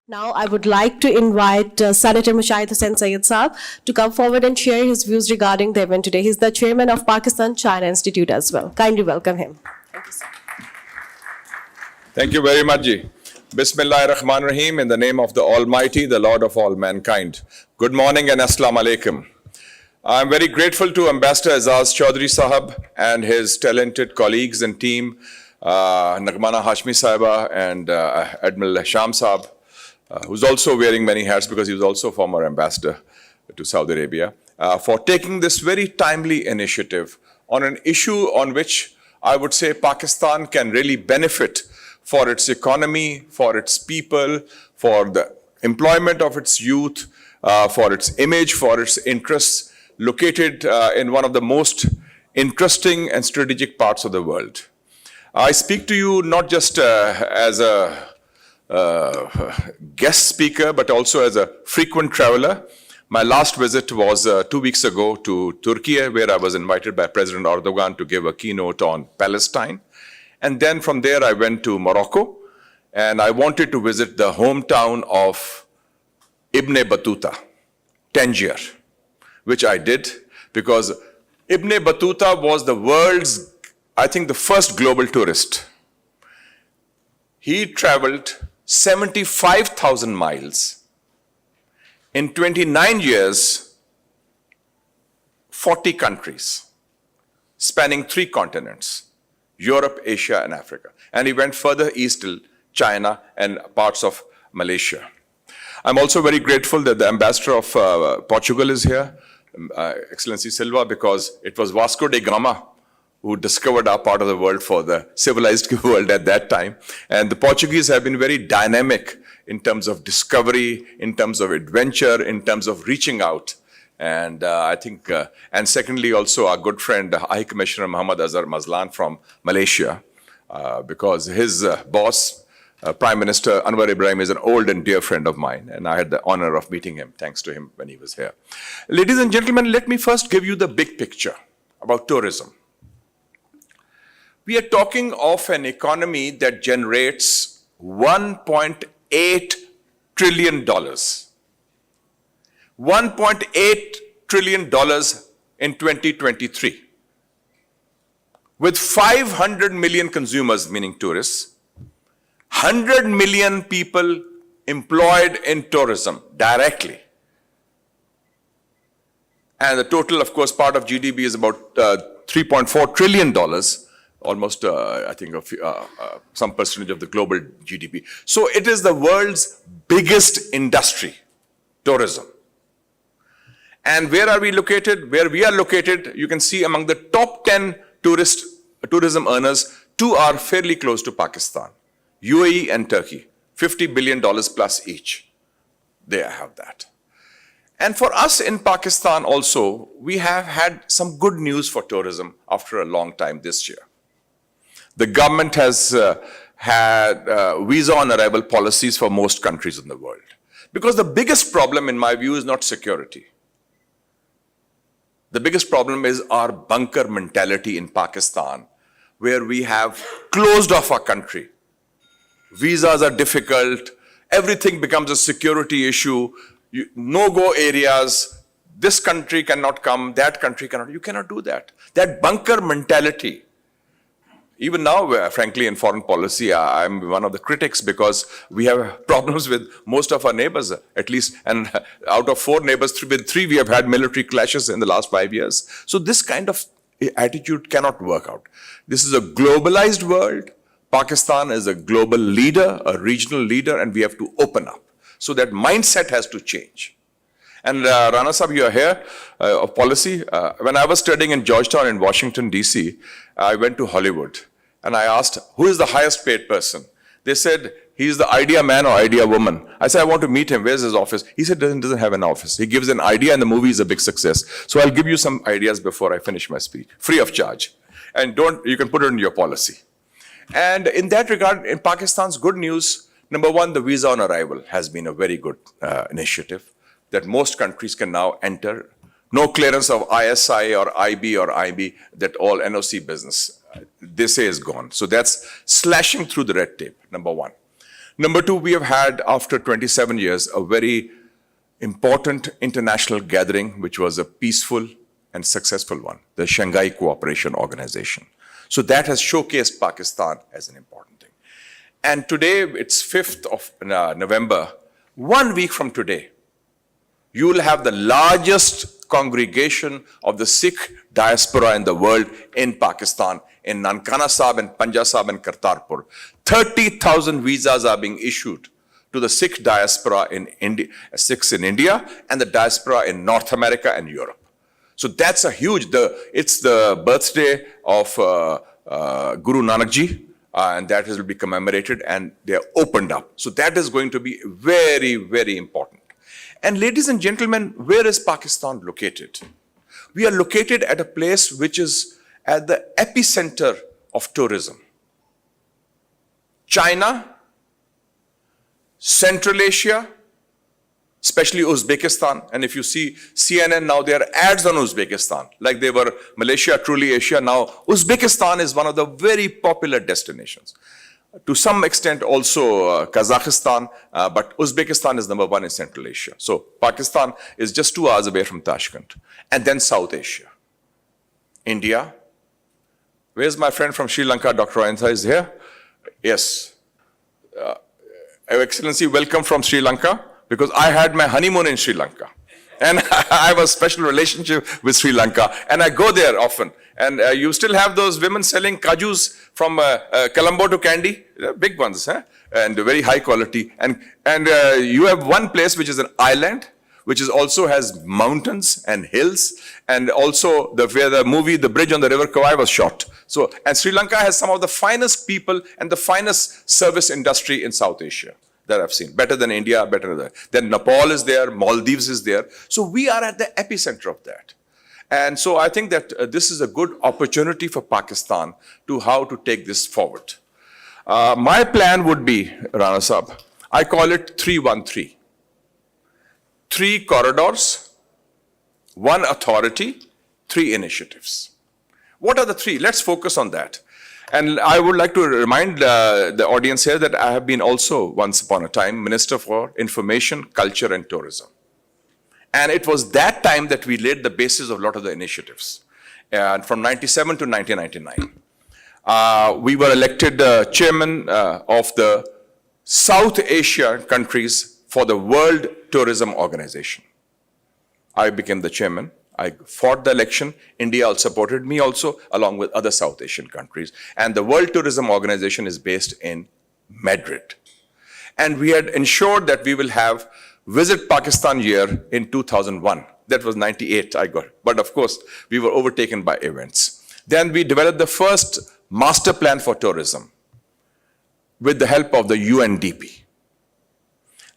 Now, I would like to invite Senator Mushahid Saab to come forward and share his views regarding the event today. He's the chairman of Pakistan-China Institute as well. Kindly welcome him. Thank you, sir. Thank you very much, Ji. Bismillahir Rahmanir Rahim, in the name of the Almighty, the Lord of all mankind. Good morning and Assalamu Alaikum. I'm very grateful to Ambassador Azaz Chaudhry Sahab and his talented colleagues and team, Nagmana Hashmi Sahiba and Admiral Sham Sahab, who's also wearing many hats because he was also former ambassador to Saudi Arabia, for taking this very timely initiative on an issue on which I would say Pakistan can really benefit for its economy, for its people, for the employment of its youth, for its image, for its interests, located in one of the most interesting and strategic parts of the world. I speak to you not just as a guest speaker, but also as a frequent traveler. My last visit was 2 weeks ago to Turkey, where I was invited by President Erdogan to give a keynote on Palestine. And then from there, I went to Morocco, and I wanted to visit the hometown of Ibn Battuta, Tangier, which I did because Ibn Battuta was the world's, I think, the first global tourist. He traveled 75,000 miles. In 29 years, 40 countries, spanning 3 continents, Europe, Asia, and Africa. And he went further east till China and parts of Malaysia. I'm also very grateful that the ambassador of Portugal is here, Excellency Silva, because it was Vasco da Gama who discovered our part of the world for the civilized world at that time. And the Portuguese have been very dynamic in terms of discovery, in terms of adventure, in terms of reaching out. And I think, and secondly, also our good friend, High Commissioner Muhammad Azhar Mazlan from Malaysia, because his boss, Prime Minister Anwar Ibrahim, is an old and dear friend of mine, and I had the honor of meeting him, thanks to him when he was here. Ladies and gentlemen, let me first give you the big picture about tourism. We are talking of an economy that generates $1.8 trillion. $1.8 trillion in 2023. With 500 million consumers, meaning tourists, 100 million people employed in tourism directly. And the total, of course, part of GDP is about $3.4 trillion. Almost, I think, some percentage of the global GDP. So it is the world's biggest industry, tourism. And where are we located? Where we are located, you can see among the top 10 tourism earners, 2 are fairly close to Pakistan. UAE and Turkey, $50 billion plus each. They have that. And for us in Pakistan also, we have had some good news for tourism after a long time this year. The government has had visa on arrival policies for most countries in the world. Because the biggest problem, in my view, is not security. The biggest problem is our bunker mentality in Pakistan, where we have closed off our country. Visas are difficult. Everything becomes a security issue. No-go areas. This country cannot come. That country cannot. You cannot do that. That bunker mentality. Even now, frankly, in foreign policy, I'm one of the critics because we have problems with most of our neighbors, at least. And out of 4 neighbors, with 3, we have had military clashes in the last 5 years. So this kind of attitude cannot work out. This is a globalized world. Pakistan is a global leader, a regional leader, and we have to open up. So that mindset has to change. And Rana Sahab, you are here of policy. When I was studying in Georgetown in Washington, D.C., I went to Hollywood and I asked, who is the highest paid person? They said, he's the idea man or idea woman. I said, I want to meet him. Where's his office? He said, doesn't have an office. He gives an idea and the movie is a big success. So I'll give you some ideas before I finish my speech, free of charge. And you can put it in your policy. And in that regard, in Pakistan's good news, number 1, the visa on arrival has been a very good initiative that most countries can now enter. No clearance of ISI or IB or IB, that all NOC business, they say is gone. So that's slashing through the red tape, number 1. Number two, we have had, after 27 years, a very important international gathering, which was a peaceful and successful one, the Shanghai Cooperation Organization. So that has showcased Pakistan as an important thing. And today, it's 5th of November, 1 week from today, you will have the largest congregation of the Sikh diaspora in the world in Pakistan, in Nankana Sahib and Panja Sahib and Kartarpur. 30,000 visas are being issued to the Sikh diaspora in India, Sikhs in India, and the diaspora in North America and Europe. So that's a huge, it's the birthday of Guru Nanak Ji, and that will be commemorated, and they are opened up. So that is going to be very, very important. And ladies and gentlemen, where is Pakistan located? We are located at a place which is at the epicenter of tourism. China, Central Asia, especially Uzbekistan. And if you see CNN now, there are ads on Uzbekistan, like they were Malaysia, truly Asia. Now, Uzbekistan is one of the very popular destinations. To some extent also Kazakhstan, but Uzbekistan is number one in Central Asia. So Pakistan is just 2 hours away from Tashkent. And then South Asia. India. Where's my friend from Sri Lanka? Dr. Ayantha is here. Yes. Your Excellency, welcome from Sri Lanka, because I had my honeymoon in Sri Lanka. And I have a special relationship with Sri Lanka, and I go there often. And you still have those women selling kajus from Colombo to Kandy, big ones, and very high quality. And you have one place which is an island, which is also has mountains and hills, and also where the movie The Bridge on the River Kwai was shot. So, and Sri Lanka has some of the finest people and the finest service industry in South Asia that I've seen. Better than India, then Nepal is there, Maldives is there. So we are at the epicenter of that. And so I think that this is a good opportunity for Pakistan to how to take this forward. My plan would be, Rana Sahab, I call it 313. 3 corridors, 1 authority, 3 initiatives. What are the 3? Let's focus on that. And I would like to remind the audience here that I have been also, once upon a time, Minister for Information, Culture and Tourism. And it was that time that we laid the basis of a lot of the initiatives. And from 97 to 1999. We were elected chairman of the South Asia countries for the World Tourism Organization. I became the chairman. I fought the election. India supported me also, along with other South Asian countries. And the World Tourism Organization is based in Madrid. And we had ensured that we will have Visit Pakistan year in 2001. That was 98 I got. But of course, we were overtaken by events. Then we developed the first master plan for tourism with the help of the UNDP.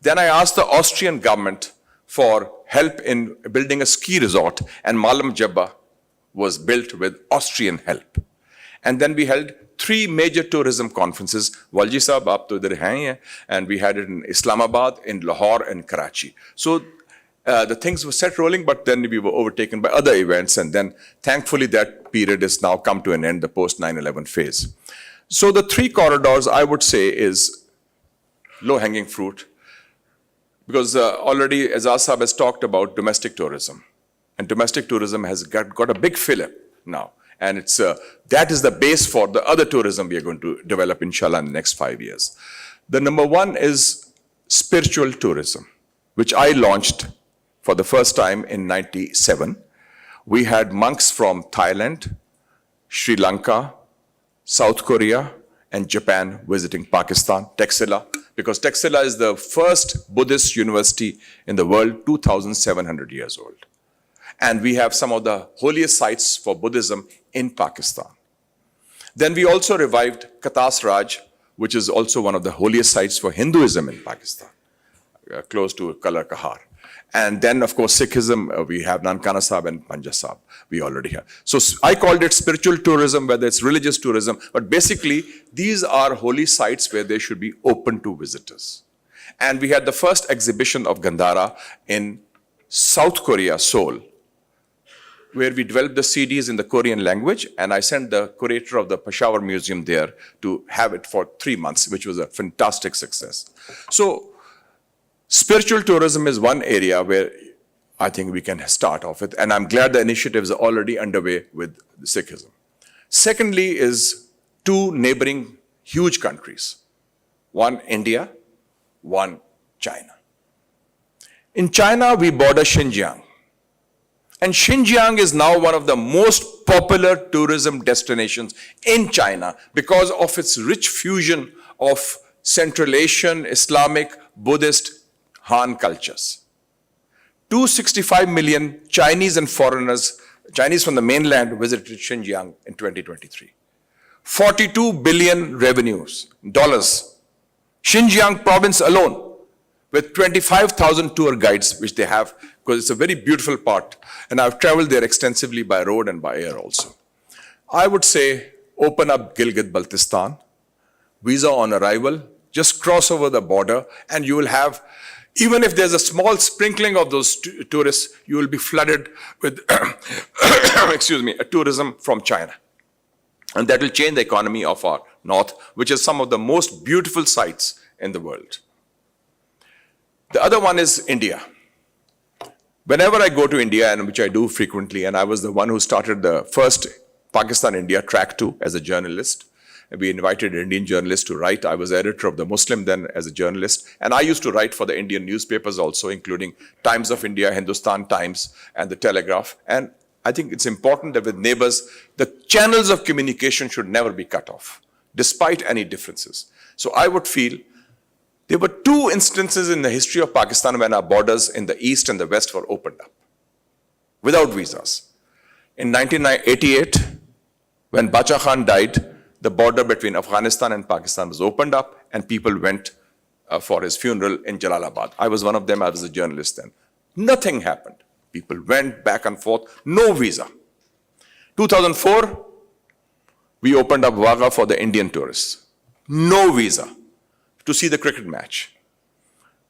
Then I asked the Austrian government for help in building a ski resort, and Malam Jabba was built with Austrian help. And then we held 3 major tourism conferences, Walji Sahab, aap to idhar hain, and we had it in Islamabad, in Lahore, and Karachi. So the things were set rolling, but then we were overtaken by other events, and then thankfully that period has now come to an end, the post 9/11 phase. So the 3 corridors, I would say, is low-hanging fruit. Because already Azaz Sahab has talked about domestic tourism. And domestic tourism has got a big fillip now. And it's that is the base for the other tourism we are going to develop, inshallah, in the next 5 years. The number 1 is spiritual tourism, which I launched for the first time in 97. We had monks from Thailand, Sri Lanka, South Korea, and Japan visiting Pakistan, Taxila. Because Taxila is the first Buddhist university in the world, 2,700 years old. And we have some of the holiest sites for Buddhism in Pakistan. Then we also revived Katas Raj, which is also one of the holiest sites for Hinduism in Pakistan, close to Kala Kahar. And then, of course, Sikhism, we have Nankana Sahib and Panja Sahib, we already have. So I called it spiritual tourism, whether it's religious tourism, but basically, these are holy sites where they should be open to visitors. And we had the first exhibition of Gandhara in South Korea, Seoul, where we developed the CDs in the Korean language, and I sent the curator of the Peshawar Museum there to have it for 3 months, which was a fantastic success. So spiritual tourism is one area where I think we can start off with, and I'm glad the initiatives are already underway with Sikhism. Secondly is 2 neighboring huge countries. One India, one China. In China, we border Xinjiang. And Xinjiang is now one of the most popular tourism destinations in China because of its rich fusion of Central Asian, Islamic, Buddhist, Han cultures. 265 million Chinese and foreigners, Chinese from the mainland, visited Xinjiang in 2023. 42 billion dollars. Xinjiang province alone, with 25,000 tour guides, which they have, because it's a very beautiful part. And I've traveled there extensively by road and by air also. I would say, open up Gilgit-Baltistan, visa on arrival, just cross over the border, and you will have, even if there's a small sprinkling of those tourists, you will be flooded with, excuse me, tourism from China. And that will change the economy of our north, which is some of the most beautiful sites in the world. The other one is India. Whenever I go to India, and which I do frequently, and I was the one who started the first Pakistan-India track 2 as a journalist. We invited Indian journalists to write. I was editor of the Muslim then as a journalist. And I used to write for the Indian newspapers also, including Times of India, Hindustan Times, and the Telegraph. And I think it's important that with neighbors, the channels of communication should never be cut off, despite any differences. So I would feel there were 2 instances in the history of Pakistan when our borders in the east and the west were opened up, without visas. In 1988, when Bacha Khan died, the border between Afghanistan and Pakistan was opened up, and people went for his funeral in Jalalabad. I was one of them. I was a journalist then. Nothing happened. People went back and forth, no visa. 2004, we opened up Wagah for the Indian tourists. No visa to see the cricket match.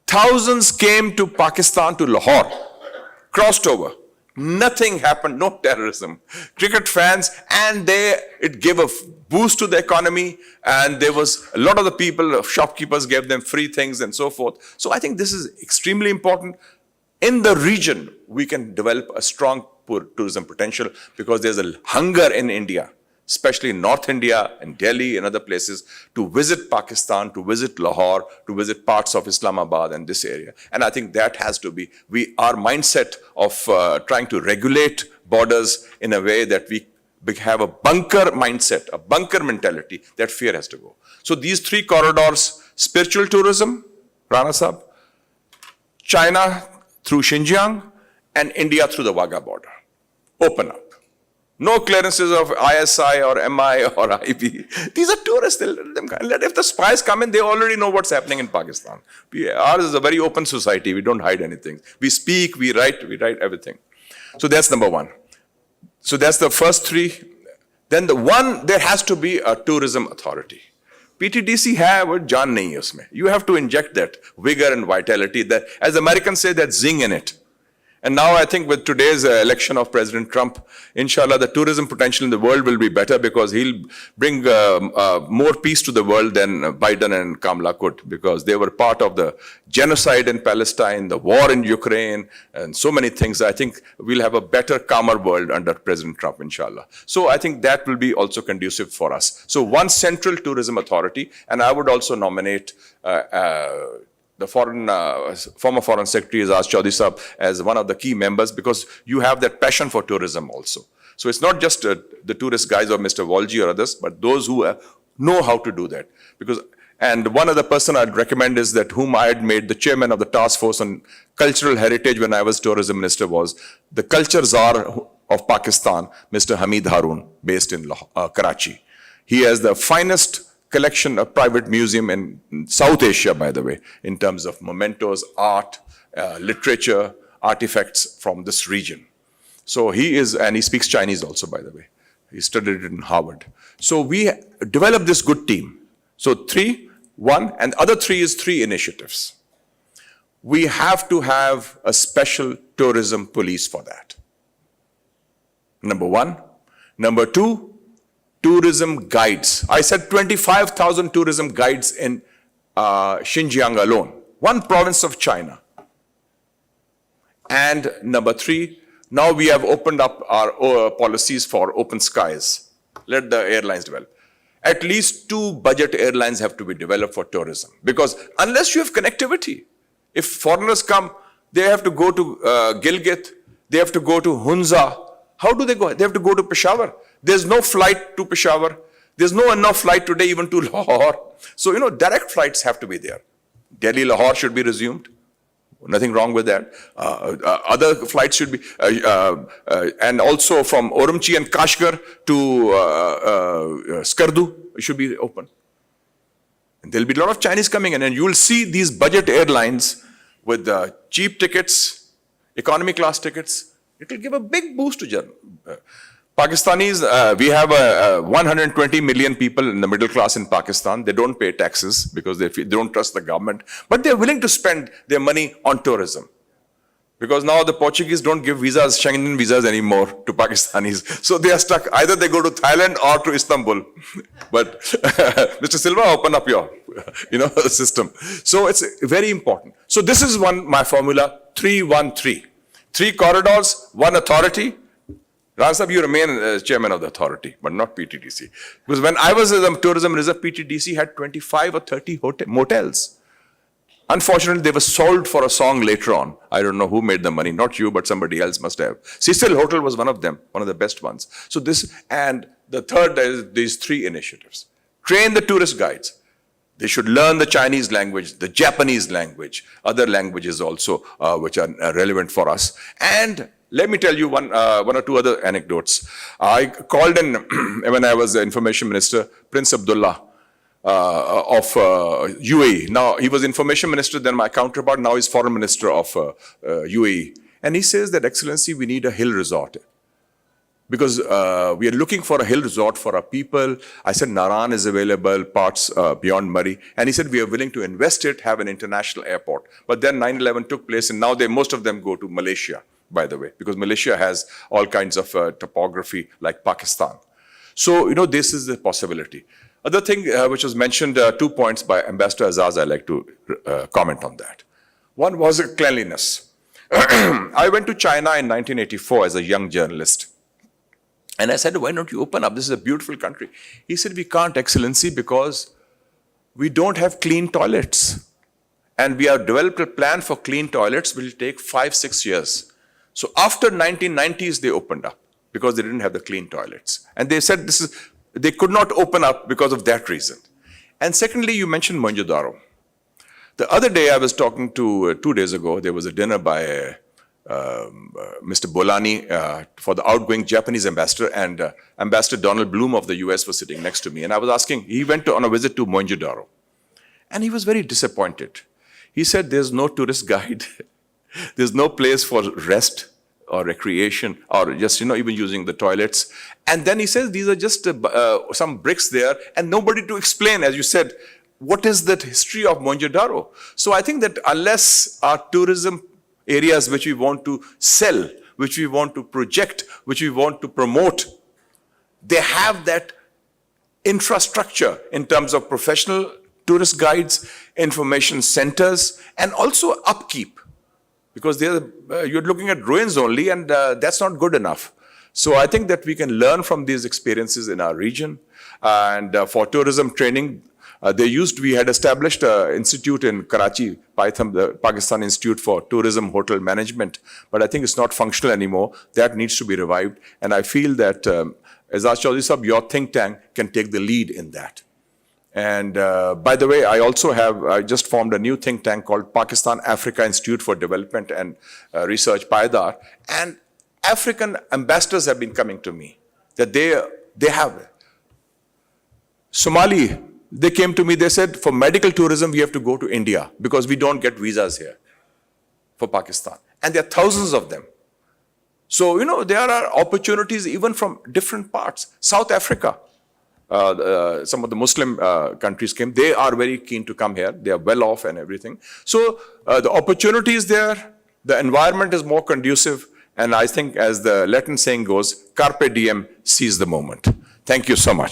Thousands came to Pakistan, to Lahore, crossed over. Nothing happened, no terrorism. Cricket fans, and it gave a boost to the economy, and there was a lot of the people, shopkeepers gave them free things and so forth. So I think this is extremely important. In the region, we can develop a strong tourism potential because there's a hunger in India, especially in North India and Delhi and other places, to visit Pakistan, to visit Lahore, to visit parts of Islamabad and this area. And I think that has to be, our mindset of trying to regulate borders in a way that we have a bunker mindset, a bunker mentality, that fear has to go. So these 3 corridors, spiritual tourism, Rana Sahab, China through Xinjiang, and India through the Wagah border. Open up. No clearances of ISI or MI or IB. These are tourists. If the spies come in, they already know what's happening in Pakistan. Ours is a very open society. We don't hide anything. We speak, we write everything. So that's number 1. So that's the first 3. Then there has to be a tourism authority. PTDC have a jaan nahi hai usme. You have to inject that vigor and vitality, that, as Americans say, that zing in it. And now I think with today's election of President Trump, inshallah, the tourism potential in the world will be better because he'll bring more peace to the world than Biden and Kamala could, because they were part of the genocide in Palestine, the war in Ukraine, and so many things. I think we'll have a better, calmer world under President Trump, inshallah. So I think that will be also conducive for us. So one central tourism authority, and I would also nominate the former Foreign Secretary Azad Chaudhry Sahab as one of the key members, because you have that passion for tourism also. So it's not just the tourist guys or Mr. Walji or others, but those who know how to do that. And one other person I'd recommend is that whom I had made the chairman of the task force on cultural heritage when I was tourism minister was the culture czar of Pakistan, Mr. Hamid Haroon, based in Karachi. He has the finest collection of private museum in South Asia, by the way, in terms of mementos, art, literature, artifacts from this region. So and he speaks Chinese also, by the way. He studied it in Harvard. So we developed this good team. So 3, 1, and the other 3 is 3 initiatives. We have to have a special tourism police for that. number one. Number two, tourism guides. I said 25,000 tourism guides in Xinjiang alone, one province of China. And number three, now we have opened up our policies for open skies. Let the airlines develop. At least 2 budget airlines have to be developed for tourism. Because unless you have connectivity, if foreigners come, they have to go to Gilgit, they have to go to Hunza. How do they go? They have to go to Peshawar. There's no flight to Peshawar. There's no enough flight today even to Lahore. So, direct flights have to be there. Delhi-Lahore should be resumed. Nothing wrong with that. Other flights should be, and also from Urumqi and Kashgar to Skardu, it should be open. And there'll be a lot of Chinese coming in, and you will see these budget airlines with cheap tickets, economy class tickets. It will give a big boost to Pakistanis. We have 120 million people in the middle class in Pakistan. They don't pay taxes because they don't trust the government. But they're willing to spend their money on tourism. Because now the Portuguese don't give visas, Schengen visas anymore to Pakistanis. So they are stuck. Either they go to Thailand or to Istanbul. But Mr. Silva, open up your system. So it's very important. So this is my formula, 3-1-3. 3 corridors, 1 authority. Rana Sahab, you remain chairman of the authority, but not PTDC. Because when I was in the tourism reserve, PTDC had 25 or 30 motels. Unfortunately, they were sold for a song later on. I don't know who made the money, not you, but somebody else must have. Cecil Hotel was one of them, one of the best ones. So and the third is these 3 initiatives. Train the tourist guides. They should learn the Chinese language, the Japanese language, other languages also, which are relevant for us. And let me tell you one or two other anecdotes. I called in, when I was the information minister, Prince Abdullah of UAE. Now, he was information minister, then my counterpart, now he's foreign minister of UAE. And he says that, Excellency, we need a hill resort. Because we are looking for a hill resort for our people. I said, Naran is available, parts beyond Murray. And he said, we are willing to invest it, have an international airport. But then 9/11 took place, and now most of them go to Malaysia, by the way, because Malaysia has all kinds of topography like Pakistan. So, this is the possibility. Other thing which was mentioned, 2 points by Ambassador Azaz, I'd like to comment on that. One was cleanliness. I went to China in 1984 as a young journalist. And I said, why don't you open up? This is a beautiful country. He said, we can't, Excellency, because we don't have clean toilets. And we have developed a plan for clean toilets, which will take 5-6 years. So after 1990s, they opened up because they didn't have the clean toilets. And they said they could not open up because of that reason. And secondly, you mentioned Mohenjo-daro. The other day, I was talking to, 2 days ago, there was a dinner by Mr. Bolani for the outgoing Japanese ambassador, and Ambassador Donald Bloom of the US was sitting next to me. And I was asking, he went on a visit to Mohenjo-daro. And he was very disappointed. He said, there's no tourist guide. There's no place for rest or recreation or just, even using the toilets. And then he says, these are just some bricks there and nobody to explain, as you said, what is the history of Mohenjo-daro? So I think that unless our tourism areas which we want to sell, which we want to project, which we want to promote, they have that infrastructure in terms of professional tourist guides, information centers, and also upkeep. Because you're looking at ruins only, and that's not good enough. So I think that we can learn from these experiences in our region. And for tourism training, we had established an institute in Karachi, Python, the Pakistan Institute for Tourism Hotel Management, but I think it's not functional anymore. That needs to be revived. And I feel that, Azaz Chaudhry Sahab, your think tank can take the lead in that. And by the way, I just formed a new think tank called Pakistan Africa Institute for Development and Research, PAIDAR. And African ambassadors have been coming to me that they have Somali. They came to me, they said, for medical tourism, we have to go to India because we don't get visas here for Pakistan. And there are thousands of them. So, there are opportunities even from different parts. South Africa, some of the Muslim countries came. They are very keen to come here. They are well off and everything. So, the opportunity is there. The environment is more conducive. And I think, as the Latin saying goes, carpe diem, seize the moment. Thank you so much.